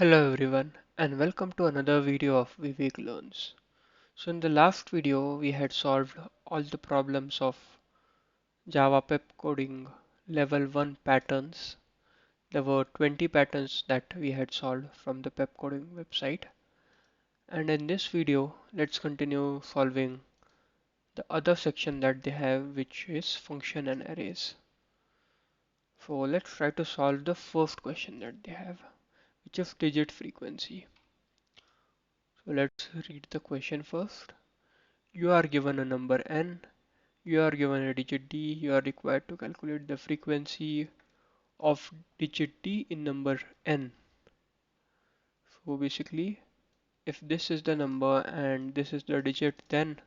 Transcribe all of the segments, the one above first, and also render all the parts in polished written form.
Hello everyone and welcome to another video of Vivek Learns. So in the last video we had solved all the problems of Java Pep coding level 1 patterns. There were 20 patterns that we had solved from the Pep coding website, and in this video let's continue solving the other section that they have, which is function and arrays. So let's try to solve the first question that they have, which is digit frequency. So let's read the question first. You are given a number n, you are given a digit d, you are required to calculate the frequency of digit d in number n. So basically, if this is the number and this is the digit, then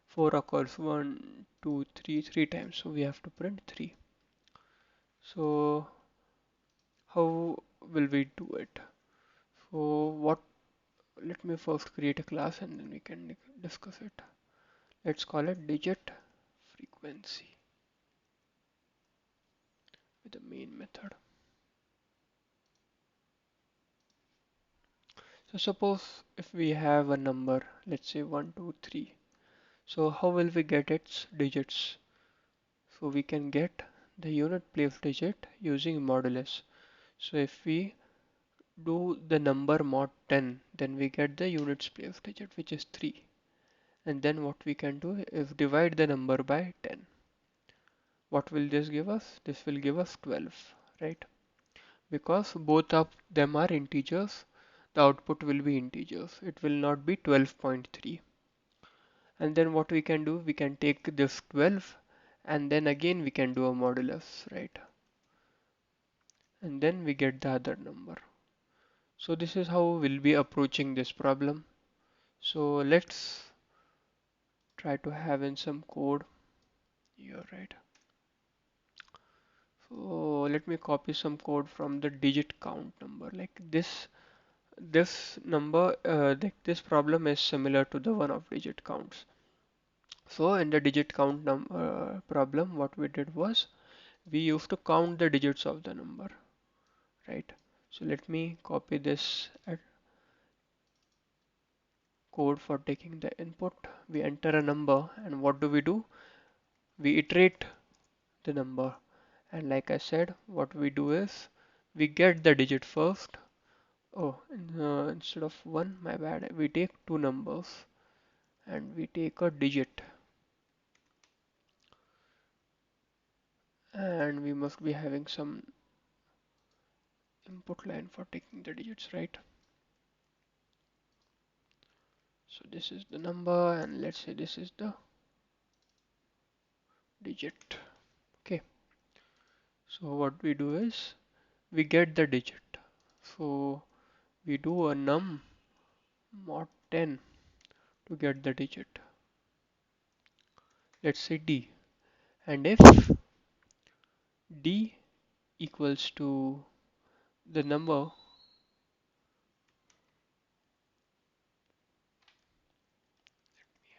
4 occurs 1, 2, 3, 3 times. So we have to print 3. So how will we do it? So let me first create a class and then we can discuss it. Let's call it digit frequency with the main method. So suppose if we have a number, let's say 1, 2, 3. So how will we get its digits? So we can get the unit place digit using modulus. So if we do the number mod 10, then we get the units place digit, which is 3. And then what we can do is divide the number by 10. What will this give us? This will give us 12, right? Because both of them are integers, the output will be integers. It will not be 12.3. And then what we can do, we can take this 12 and then again we can do a modulus, right? And then we get the other number. So this is how we'll be approaching this problem. So let's try to have in some code here, right? So let me copy some code from the digit count number. Like this number, this problem is similar to the one of digit counts. So in the digit count problem, what we did was we used to count the digits of the number, right? So let me copy this code for taking the input. We enter a number and what do? We iterate the number. And like I said, what we do is we get the digit first. Oh, instead of one, my bad, we take two numbers and we take a digit. And we must be having some input line for taking the digits, right? So this is the number and let's say this is the digit. Okay. So what we do is we get the digit. So we do a num mod 10 to get the digit. Let's say d. And if d equals to the number, we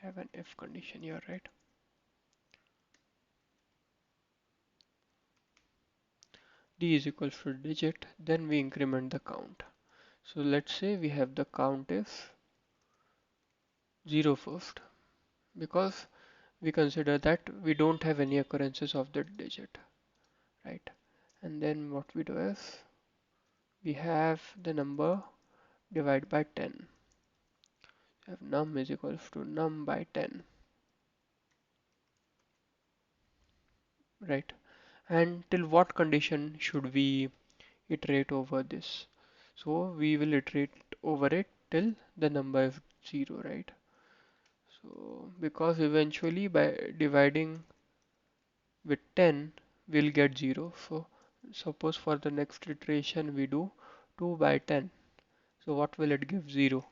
have an if condition here, right? D is equals to digit, then we increment the count. So let's say we have the count is 0 first, because we consider that we don't have any occurrences of the digit, right? And then what we do is we have the number divided by 10. We have num is equals to num by 10, right? And till what condition should we iterate over this? So we will iterate over it till the number is 0, right? So because eventually by dividing with 10 we'll get 0. So suppose for the next iteration we do 2 by 10. So what will it give? 0.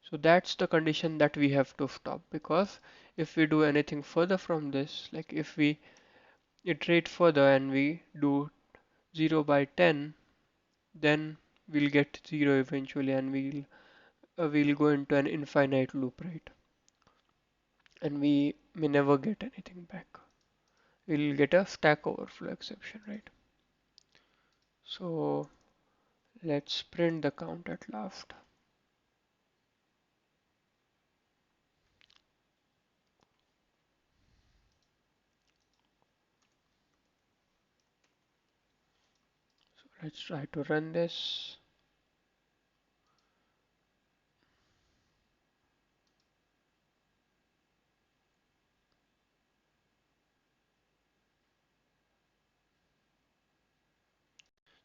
So that's the condition that we have to stop, because if we do anything further from this, like if we iterate further and we do 0 by 10, then we'll get 0 eventually and we'll go into an infinite loop, right? And we may never get anything back. We'll get a stack overflow exception, right? So Let's print the count at last. Let's try to run this.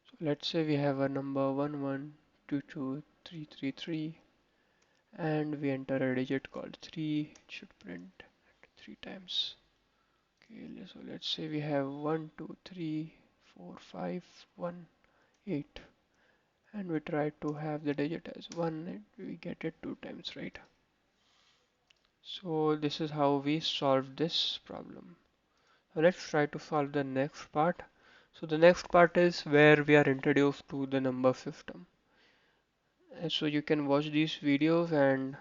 So let's say we have a number 11223333 and we enter a digit called 3. It should print 3 times. Okay, so let's say we have 1, 2, 3, 4, 5, 1, 8, and we try to have the digit as 1 and we get it 2 times, right? So this is how we solve this problem. Now let's try to solve the next part. So the next part is where we are introduced to the number system. And so you can watch these videos and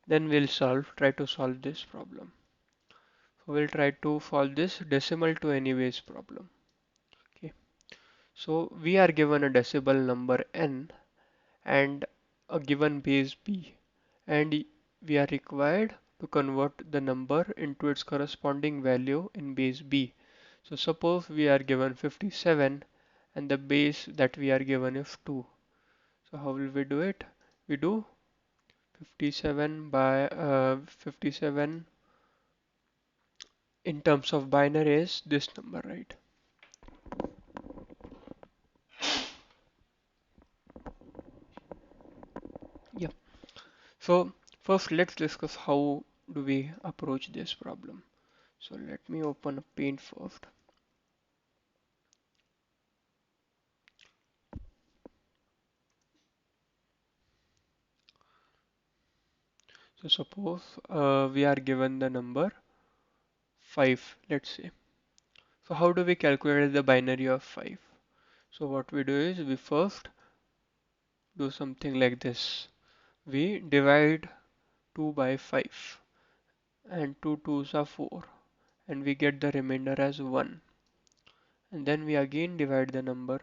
then we'll try to solve this problem. So we'll try to solve this decimal to anyways problem. Okay. So we are given a decimal number n and a given base b, and we are required to convert the number into its corresponding value in base b. So suppose we are given 57 and the base that we are given is 2. So how will we do it? We do 57 by 57 in terms of binary is this number, right? Yeah. So first let's discuss how do we approach this problem. So let me open a paint first. So suppose we are given the number 5, let's say. So how do we calculate the binary of 5? So what we do is we first do something like this. We divide 2 by 5 and 2 twos are 4 and we get the remainder as 1. And then we again divide the number,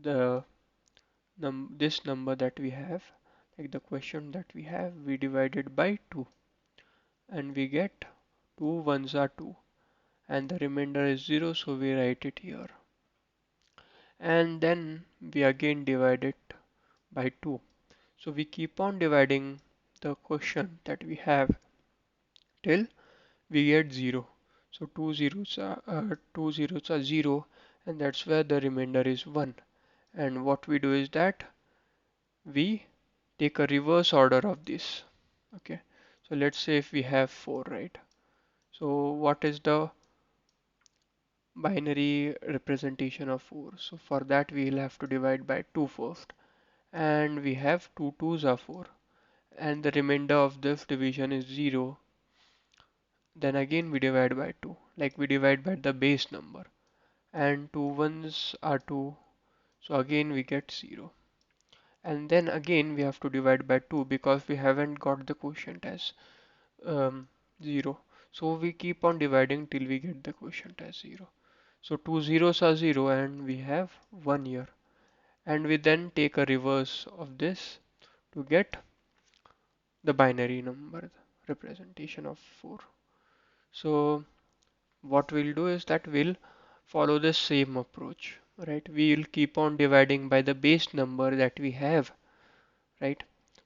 the this number that we have, like the question that we have, we divide it by 2 and we get 2 ones are 2 and the remainder is 0, so we write it here. And then we again divide it by 2. So we keep on dividing the question that we have till we get 0. So two zeros are 0 and that's where the remainder is 1. And what we do is that we take a reverse order of this. Okay. So let's say if we have 4, right? So what is the binary representation of 4? So for that we will have to divide by 2 first. And we have 2 twos are 4. And the remainder of this division is 0. Then again we divide by 2. Like we divide by the base number. And 2 ones are 2. So again we get 0. And then again we have to divide by 2 because we haven't got the quotient as um, 0. So we keep on dividing till we get the quotient as 0. So two zeros are 0 and we have 1 here. And we then take a reverse of this to get the binary number representation of 4. So what we'll do is that we'll follow the same approach, right? We'll keep on dividing by the base number that we have, right?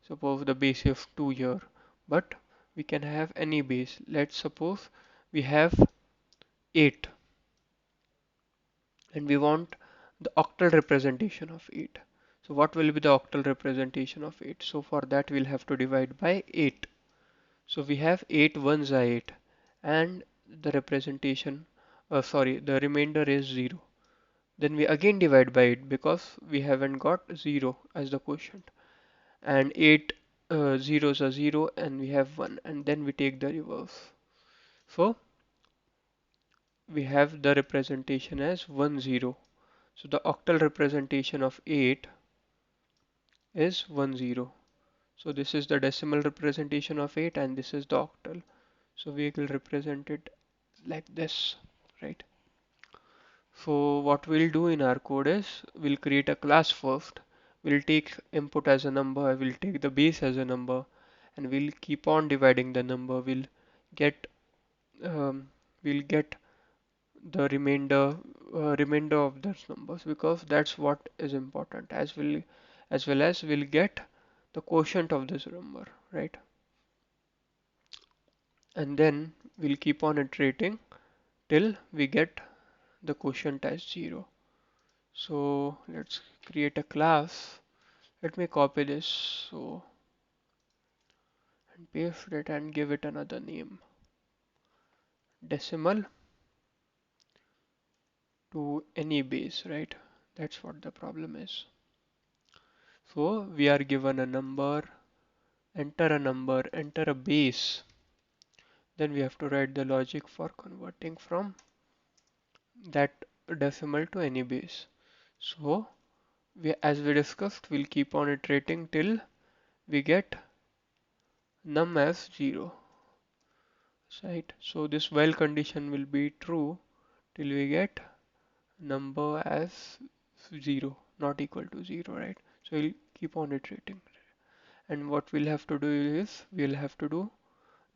Suppose the base is 2 here, but we can have any base. Let's suppose we have 8 and we want the octal representation of 8. So what will be the octal representation of 8? So for that we'll have to divide by 8. So we have 8 ones are 8 and the representation, the remainder is 0. Then we again divide by 8 because we haven't got 0 as the quotient. And 8 zeros are 0 and we have 1 and then we take the reverse. So we have the representation as 1 0. So the octal representation of 8 is 1 0. So this is the decimal representation of 8 and this is the octal. So we will represent it like this, right? So what we'll do in our code is we'll create a class first we'll take input as a number, we'll take the base as a number, and we'll keep on dividing the number. Get um, we'll get the remainder of those numbers, because that's what is important, as well as we'll get the quotient of this number, right? And then we'll keep on iterating till we get the quotient as 0. So let's create a class. Let me copy this so and paste it and give it another name, decimal to any base, right? That's what the problem is. So we are given a number, enter a number, enter a base. Then we have to write the logic for converting from that decimal to any base. So as we discussed, we'll keep on iterating till we get num as 0, right? So this while condition will be true till we get number as 0, not equal to 0, right? So we'll keep on iterating. And what we'll have to do is we'll have to do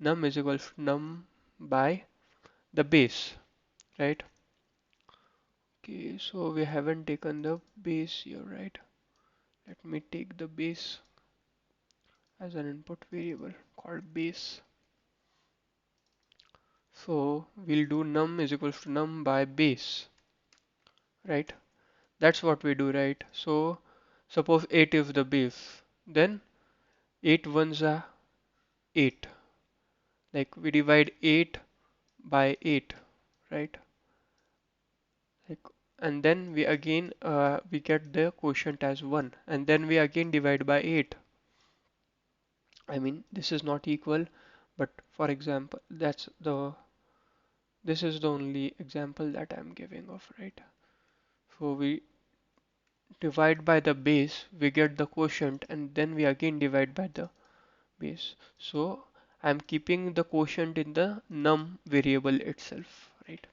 num is equals to num by the base, right? Okay, so we haven't taken the base here, right? Let me take the base as an input variable called base. So we'll do num is equals to num by base, right? That's what we do, right? So suppose 8 is the base, then 8 ones are 8. Like we divide 8 by 8, right? Like, and then we again we get the quotient as 1, and then we again divide by 8. I mean, this is not equal, but for example, this is the only example that I'm giving of, right? So we divide by the base, we get the quotient, and then we again divide by the base. So I'm keeping the quotient in the num variable itself, right?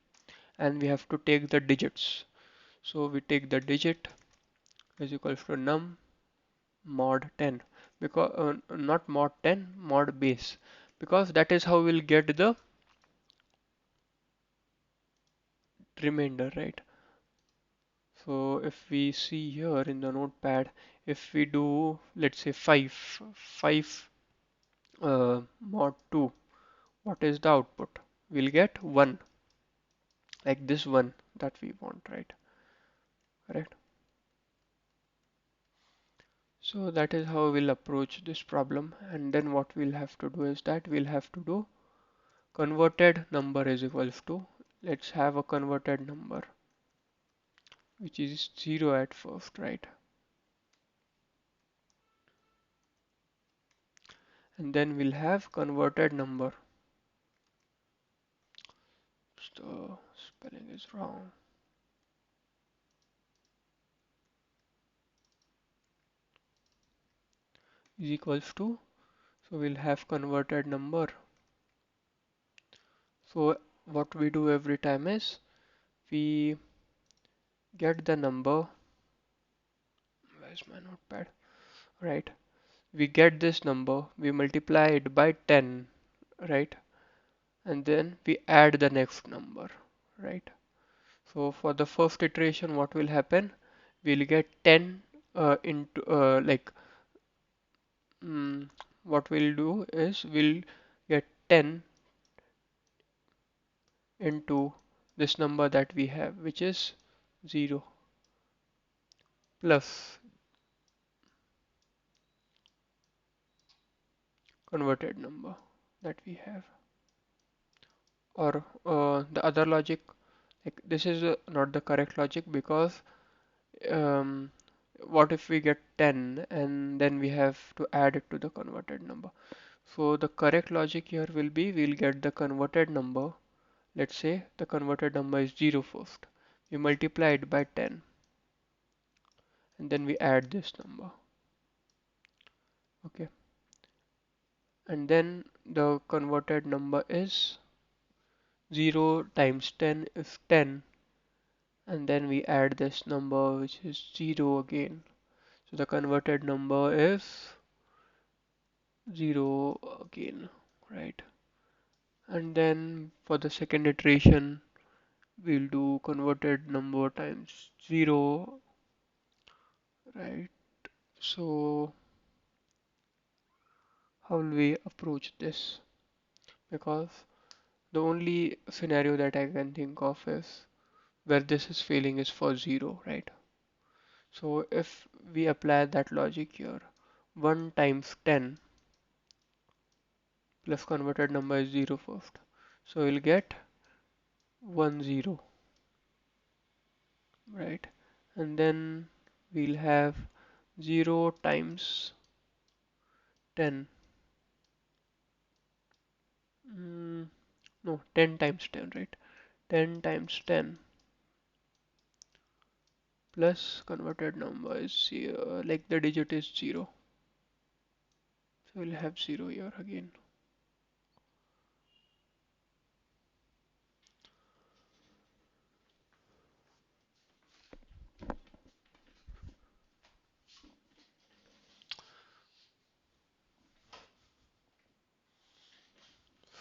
And we have to take the digits. So we take the digit is equals to num mod 10, because not mod 10, mod base, because that is how we'll get the remainder, right? So if we see here in the notepad, if we do, let's say 5 mod 2, what is the output? We'll get 1, like this one that we want, right? Right. So that is how we'll approach this problem. And then what we'll have to do is that we'll have to do converted number is equals to, let's have a converted number which is 0 at first, right? And then we'll have converted number. So spelling is wrong. Is equals to, so we'll have converted number. So what we do every time is we get the number. Where's my notepad? Right. We get this number, we multiply it by 10, right? And then we add the next number, right? So for the first iteration, what will happen? We'll get 10 into mm, what we'll do is we'll get 10 into this number that we have, which is 0, plus converted number that we have. Or the other logic, like this is not the correct logic, because um, what if we get 10 and then we have to add it to the converted number? So the correct logic here will be we'll get the converted number. Let's say the converted number is 0 first. We multiply it by 10 and then we add this number. Okay. And then the converted number is 0 times 10 is 10, and then we add this number which is 0 again. So the converted number is 0 again, right? And then for the second iteration, we'll do converted number times 0, right? So how will we approach this? Because the only scenario that I can think of is where this is failing is for 0, right? So if we apply that logic here, 1 times 10 plus converted number is 0 first. So we'll get 1 0, right? And then we'll have 0 times 10. Mm, no, 10 times 10, right? 10 times 10 plus converted number is 0, like the digit is 0. So we'll have 0 here again.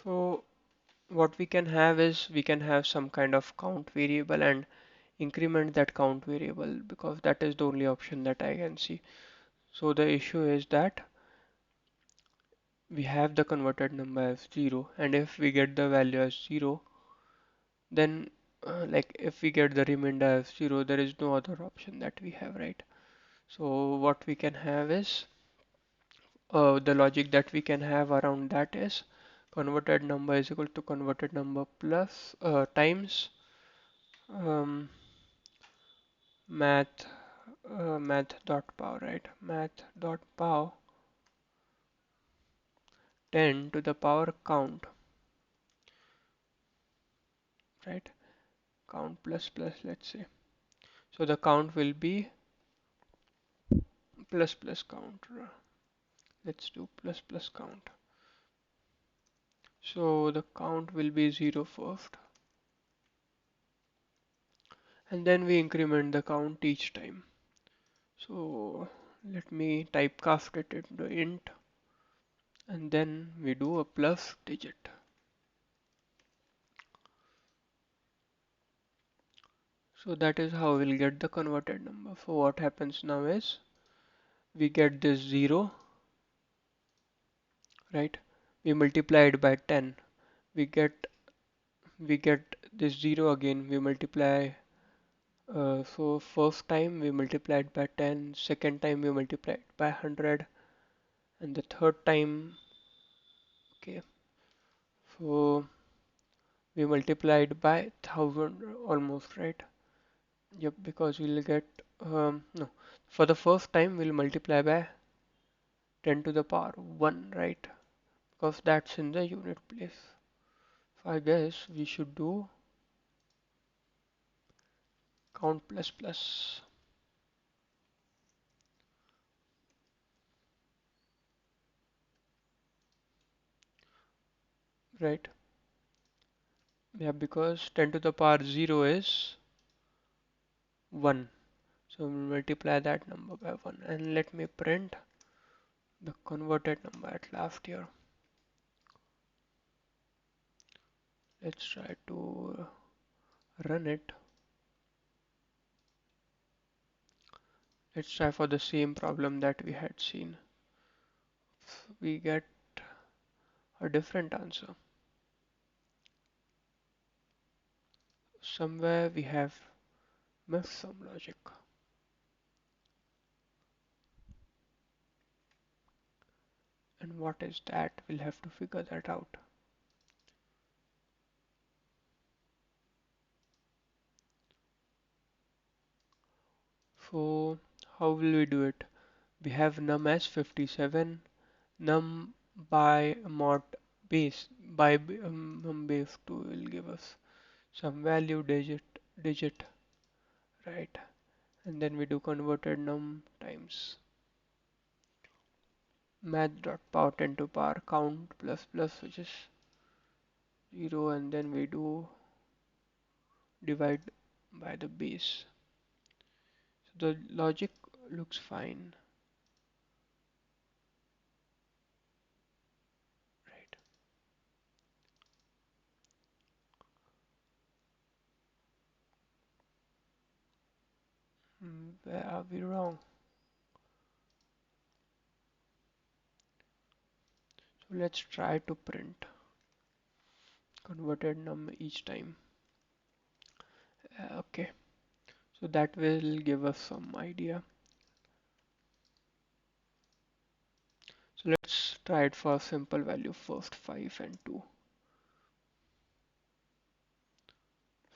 So what we can have is we can have some kind of count variable and increment that count variable, because that is the only option that I can see. So the issue is that we have the converted number as 0, and if we get the value as 0, then like if we get the remainder as 0, there is no other option that we have, right? So what we can have is the logic that we can have around that is converted number is equal to converted number plus times um, math math dot power, right? Math dot power 10 to the power count, right? Count plus plus, let's say. So the count will be plus plus count. Let's do plus plus count. So the count will be 0 first, and then we increment the count each time. So let me typecast it into int, and then we do a plus digit. So that is how we'll get the converted number. So what happens now is we get this 0, right? We multiply it by 10. We get we get this 0 again. We multiply. So first time we multiplied by 10, second time we multiplied by 100, and the third time, okay, so we multiplied by 1000 almost, right? Yep, because we'll get, no, for the first time we'll multiply by 10 to the power 1, right? Because that's in the unit place. So I guess we should do count plus plus, right? Yeah, because 10 to the power 0 is 1. So we'll multiply that number by 1, and let me print the converted number at last here. Let's try to run it. Let's try for the same problem that we had seen. We get a different answer. Somewhere we have missed some logic. And what is that? We'll have to figure that out. So how will we do it? We have num as 57, num by mod base by num base 2 will give us some value digit, right? And then we do converted num times math dot power 10 to power count plus plus, which is 0, and then we do divide by the base. So the logic looks fine. Where are we wrong? So let's try to print converted num each time. Okay, so that will give us some idea. So let's try it for a simple value first, 5 and 2.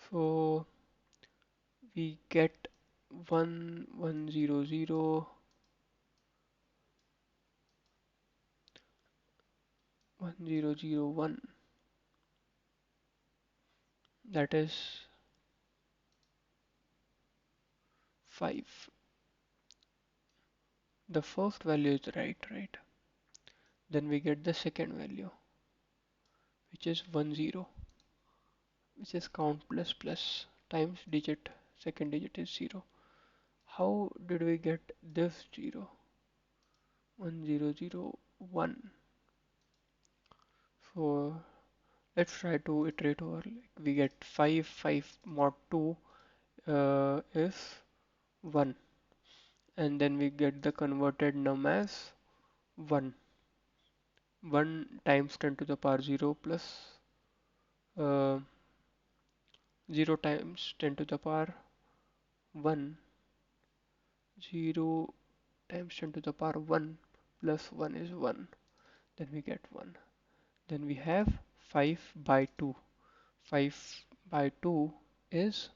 So we get 1 1 0 0 1 0 0 1, that is 5. The first value is right? Then we get the second value, which is 1 0, which is count plus plus times digit. Second digit is 0. How did we get this 0? 1 0 0 1. So let's try to iterate over. Like we get 5 5 mod 2 is 1, and then we get the converted num as 1. 1 times 10 to the power 0 plus uh, 0 times 10 to the power 1. 0 times 10 to the power 1 plus 1 is 1. Then we get 1. Then we have 5 by 2. 5 by 2 is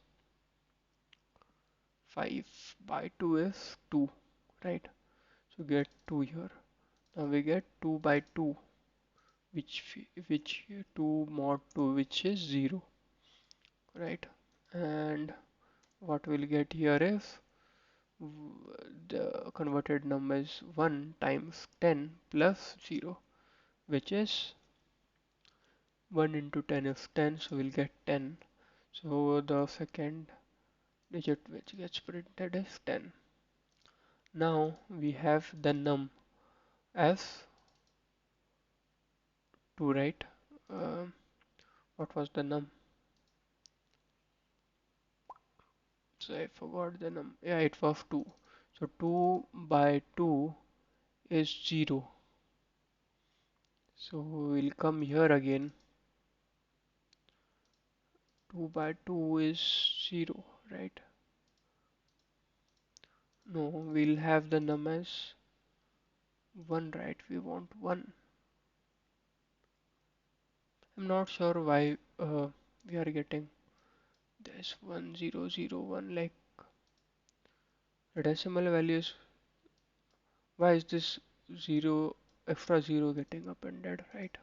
5 by 2 is 2, right? So get 2 here. Now we get 2 by 2, which 2 mod 2, which is 0, right? And what we'll get here is the converted number is 1 times 10 plus 0, which is 1 into 10 is 10, so we'll get 10. So the second digit which gets printed is 10. Now we have the num as 2, right? Um, what was the num? So I forgot the num. Yeah, it was 2. So 2 by 2 is 0. So we'll come here again. 2 by 2 is 0, right? No, we'll have the num as 1, right? We want 1. I'm not sure why we are getting this 1001, like the decimal values. Why is this 0 extra 0 getting appended, right?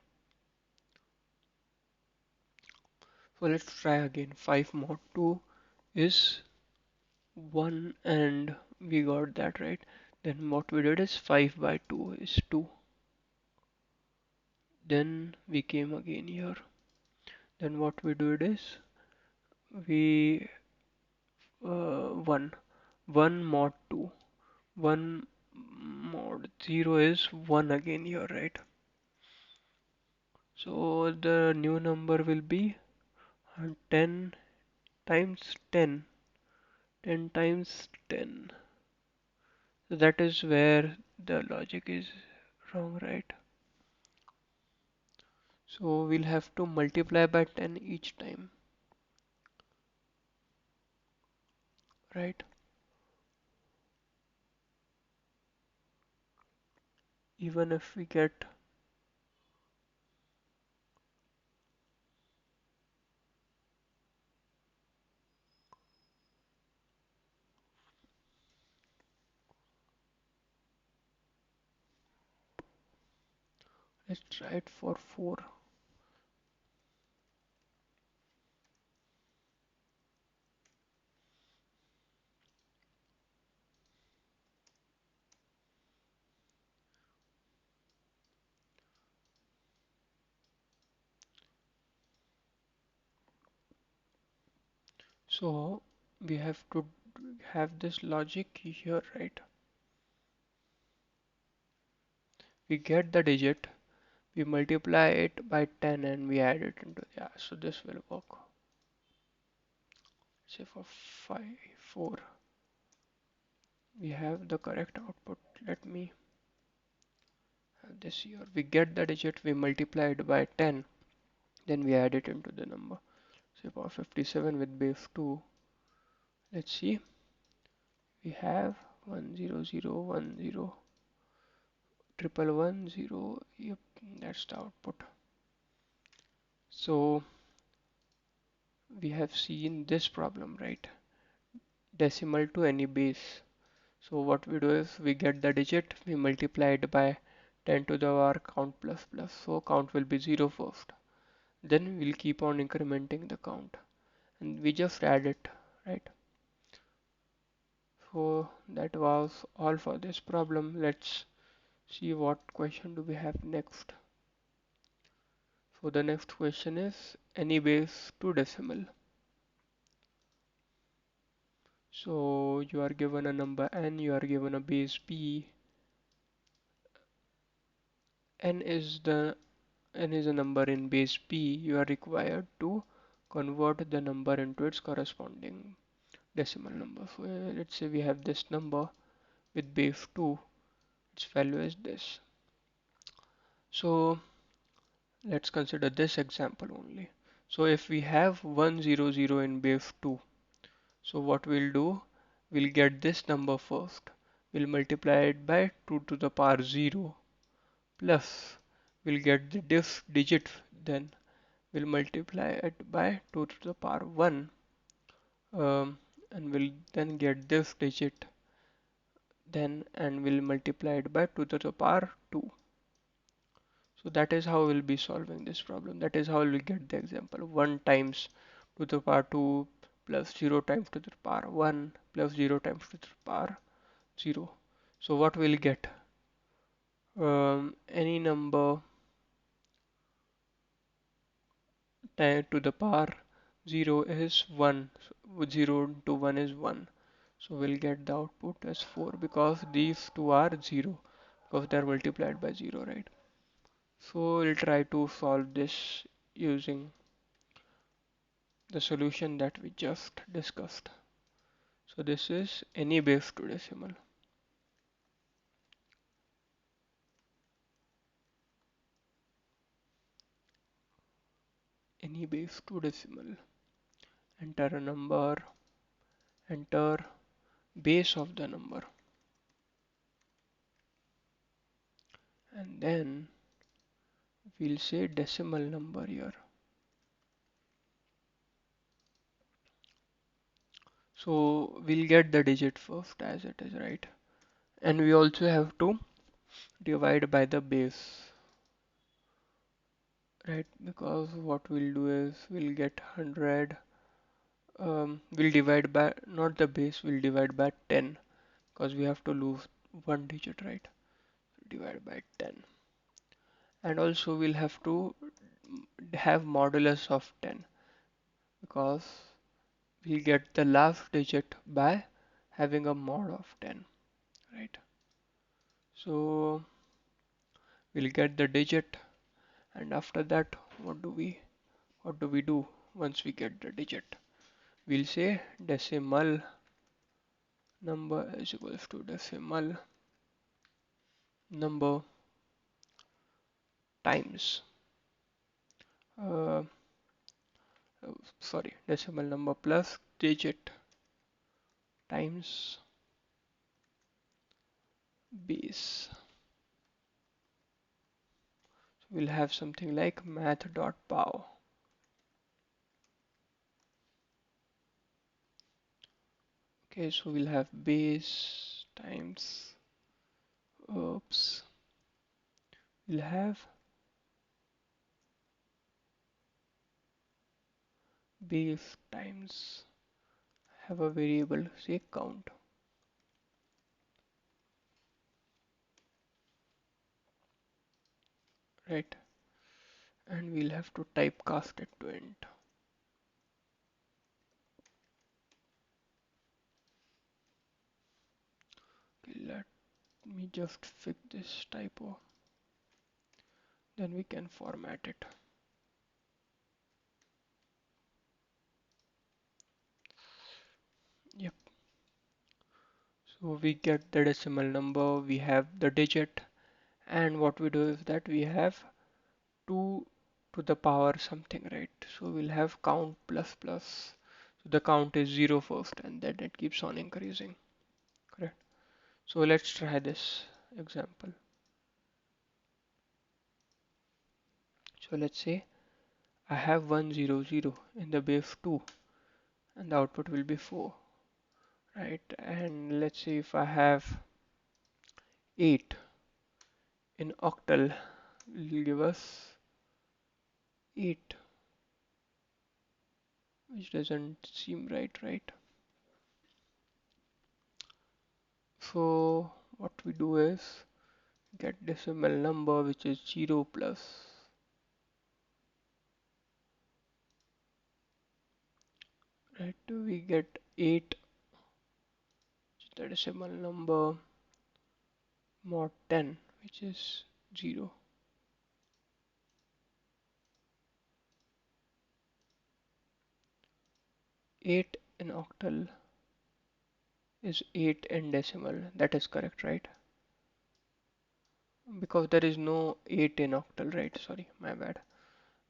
So let's try again. 5 mod 2 is 1, and we got that, right? Then what we did is 5 by 2 is 2. Then we came again here. Then what we did is we 1 1 mod 2, 1 mod 0 is 1 again here, right? So the new number will be 10 times 10, 10 times 10. So that is where the logic is wrong, right? So we'll have to multiply by 10 each time, right? Even if we get, let's try it for 4. So we have to have this logic here, right? We get the digit, we multiply it by 10 and we add it into, yeah, so this will work. Say for 5 4, we have the correct output. Let me have this here. We get the digit, we multiply it by 10, then we add it into the number. So power 57 with base 2. Let's see. We have 10010 triple 1 0. Yep, that's the output. So we have seen this problem, right? Decimal to any base. So what we do is we get the digit, we multiply it by 10 to the power count plus plus. So count will be 0 first. Then we'll keep on incrementing the count and we just add it, right? So that was all for this problem. Let's see what question do we have next. So the next question is any base 2 decimal. So you are given a number n, you are given a base b. n is the n is a number in base b. You are required to convert the number into its corresponding decimal number. So let's say we have this number with base 2. Its value is this. So let's consider this example only. So if we have 100 in base 2, so what we'll do, we'll get this number first. We'll multiply it by 2 to the power 0 plus we'll get the this digit, then we'll multiply it by 2 to the power 1, and we'll then get this digit then and we'll multiply it by 2 to the power 2. So that is how we'll be solving this problem. That is how we'll get the example 1 times 2 to the power 2 plus 0 times 2 to the power 1 plus 0 times 2 to the power 0. So what we'll get? Any number 10 to the power 0 is 1. So 0 to 1 is 1. So we'll get the output as 4 because these two are 0 because they are multiplied by 0, right? So we'll try to solve this using the solution that we just discussed. So this is any base 2 decimal. Any base 2 decimal. Enter a number, enter base of the number, and then we'll say decimal number here. So we'll get the digit first as it is, right? And we also have to divide by the base, right? Because what we'll do is we'll get 100. We'll divide by not the base, we'll divide by 10 because we have to lose one digit, right? Divide by 10. And also we'll have to have modulus of 10 because we'll get the last digit by having a mod of 10, right? So we'll get the digit, and after that what do we do once we get the digit? We'll say decimal number is equals to decimal number times uh, decimal number plus digit times base. So we'll have something like math.pow. Okay, so we'll have base times, oops, we'll have base times, have a variable say count, right? And we'll have to typecast it to int. Okay, let me just fix this typo, then we can format it. Yep. So we get the decimal number, we have the digit, and what we do is that we have 2 to the power something, right? So we'll have count plus plus. So the count is 0 first and then it keeps on increasing, correct? So let's try this example. So let's say I have 100 in the base 2 and the output will be 4, right? And let's see if I have 8 in octal, will give us 8, which doesn't seem right, right? So what we do is get decimal number which is 0 plus, right? We get 8, the decimal number, mod 10, which is 0. 8 in octal is 8 in decimal. That is correct, right? Because there is no 8 in octal, right? Sorry, my bad.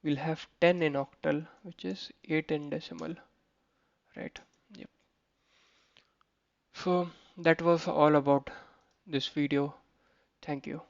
We'll have 10 in octal, which is 8 in decimal, right? Yep. So that was all about this video. Thank you.